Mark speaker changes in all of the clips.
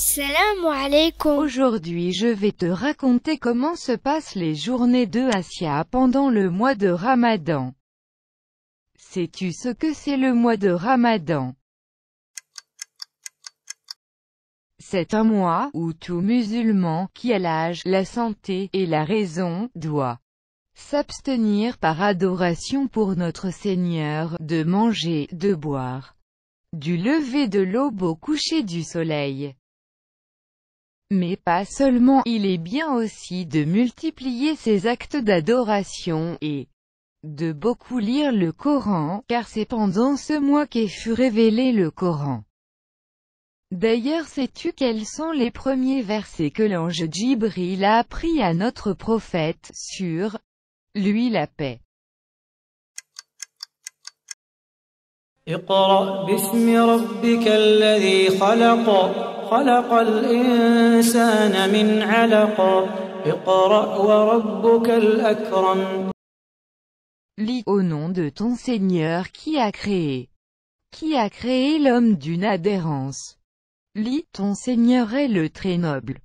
Speaker 1: Assalamu alaikum.
Speaker 2: Aujourd'hui je vais te raconter comment se passent les journées de Asia pendant le mois de Ramadan. Sais-tu ce que c'est le mois de Ramadan? C'est un mois où tout musulman qui a l'âge, la santé et la raison doit s'abstenir par adoration pour notre Seigneur, de manger, de boire, du lever de l'aube au coucher du soleil. Mais pas seulement, il est bien aussi de multiplier ses actes d'adoration, et de beaucoup lire le Coran, car c'est pendant ce mois qu'est fut révélé le Coran. D'ailleurs sais-tu quels sont les premiers versets que l'ange Djibril a appris à notre prophète, sur lui la paix?
Speaker 3: اقرأ باسم ربك الذي خلق خلق الإنسان من علق اقرأ وربك الأكرم.
Speaker 2: Lis au nom de ton Seigneur qui a créé l'homme d'une adhérence. Lis, ton Seigneur est le très noble.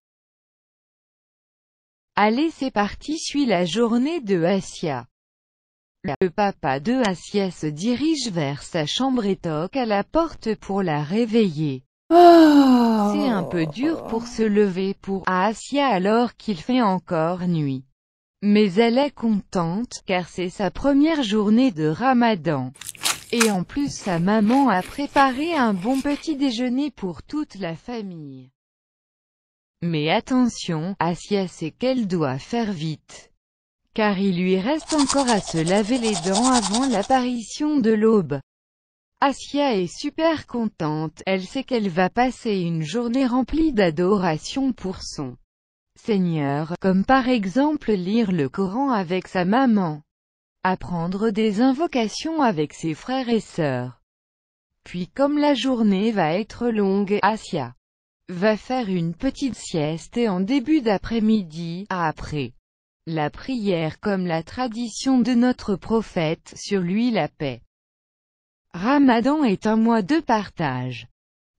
Speaker 2: Allez, c'est parti, suis la journée de Asia. Le papa de Asia se dirige vers sa chambre et toque à la porte pour la réveiller. C'est un peu dur pour se lever pour Asia alors qu'il fait encore nuit. Mais elle est contente, car c'est sa première journée de Ramadan. Et en plus sa maman a préparé un bon petit déjeuner pour toute la famille. Mais attention, Asia sait qu'elle doit faire vite, car il lui reste encore à se laver les dents avant l'apparition de l'aube. Asia est super contente, elle sait qu'elle va passer une journée remplie d'adoration pour son Seigneur, comme par exemple lire le Coran avec sa maman, apprendre des invocations avec ses frères et sœurs. Puis comme la journée va être longue, Asia va faire une petite sieste et en début d'après-midi, après la prière comme la tradition de notre prophète, sur lui la paix. Ramadan est un mois de partage.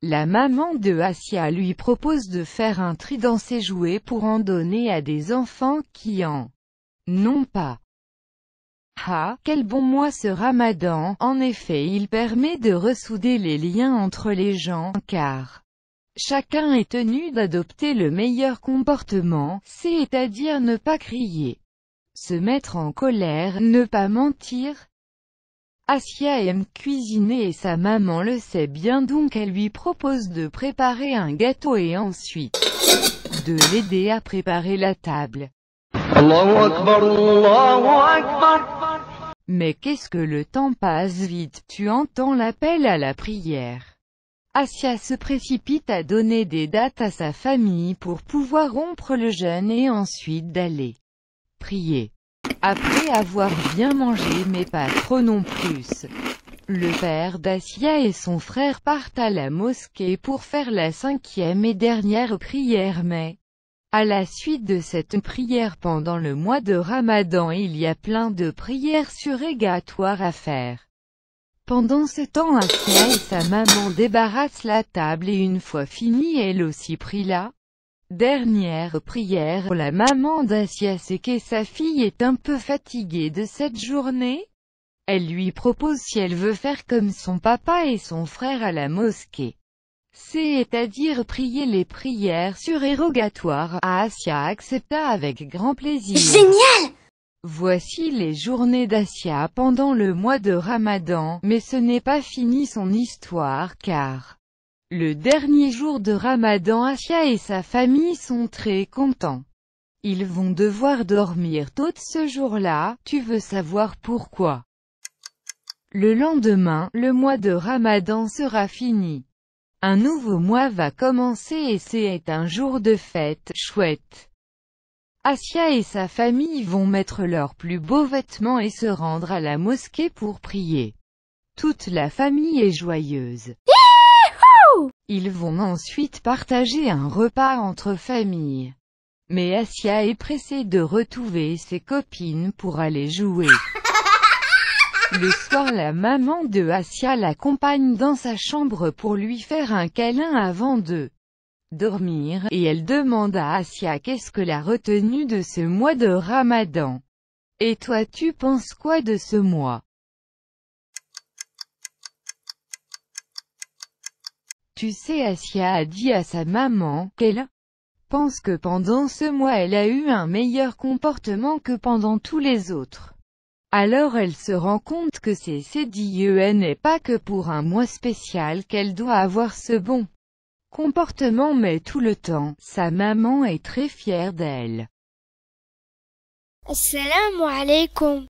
Speaker 2: La maman de Asia lui propose de faire un tri dans ses jouets pour en donner à des enfants qui en n'ont pas. Ah, quel bon mois ce Ramadan, en effet il permet de ressouder les liens entre les gens, car chacun est tenu d'adopter le meilleur comportement, c'est-à-dire ne pas crier, se mettre en colère, ne pas mentir. Asia aime cuisiner et sa maman le sait bien, donc elle lui propose de préparer un gâteau et ensuite de l'aider à préparer la table.
Speaker 3: Allahu Akbar, Allahu Akbar.
Speaker 2: Mais qu'est-ce que le temps passe vite, tu entends l'appel à la prière. Asia se précipite à donner des dates à sa famille pour pouvoir rompre le jeûne et ensuite d'aller prier. Après avoir bien mangé mais pas trop non plus, le père d'Asia et son frère partent à la mosquée pour faire la 5e et dernière prière, mais à la suite de cette prière pendant le mois de Ramadan il y a plein de prières surrogatoires à faire. Pendant ce temps Asia et sa maman débarrassent la table et une fois fini elle aussi prie la dernière prière. La maman d'Asia sait que sa fille est un peu fatiguée de cette journée. Elle lui propose si elle veut faire comme son papa et son frère à la mosquée, c'est-à-dire prier les prières surérogatoires. Asia accepta avec grand plaisir.
Speaker 1: Génial!
Speaker 2: Voici les journées d'Asia pendant le mois de Ramadan, mais ce n'est pas fini son histoire car le dernier jour de Ramadan Asia et sa famille sont très contents. Ils vont devoir dormir tôt ce jour-là, tu veux savoir pourquoi? Le lendemain, le mois de Ramadan sera fini. Un nouveau mois va commencer et c'est un jour de fête, chouette. Asia et sa famille vont mettre leurs plus beaux vêtements et se rendre à la mosquée pour prier. Toute la famille est joyeuse. Ils vont ensuite partager un repas entre familles. Mais Asia est pressée de retrouver ses copines pour aller jouer. Le soir la maman de Asia l'accompagne dans sa chambre pour lui faire un câlin avant de dormir, et elle demande à Asia qu'est-ce qu'elle a retenu de ce mois de Ramadan. Et toi tu penses quoi de ce mois? Tu sais, Asia a dit à sa maman qu'elle pense que pendant ce mois elle a eu un meilleur comportement que pendant tous les autres. Alors elle se rend compte que n'est pas que pour un mois spécial qu'elle doit avoir ce bon comportement mais tout le temps. Sa maman est très fière d'elle.
Speaker 1: Assalamu alaikum.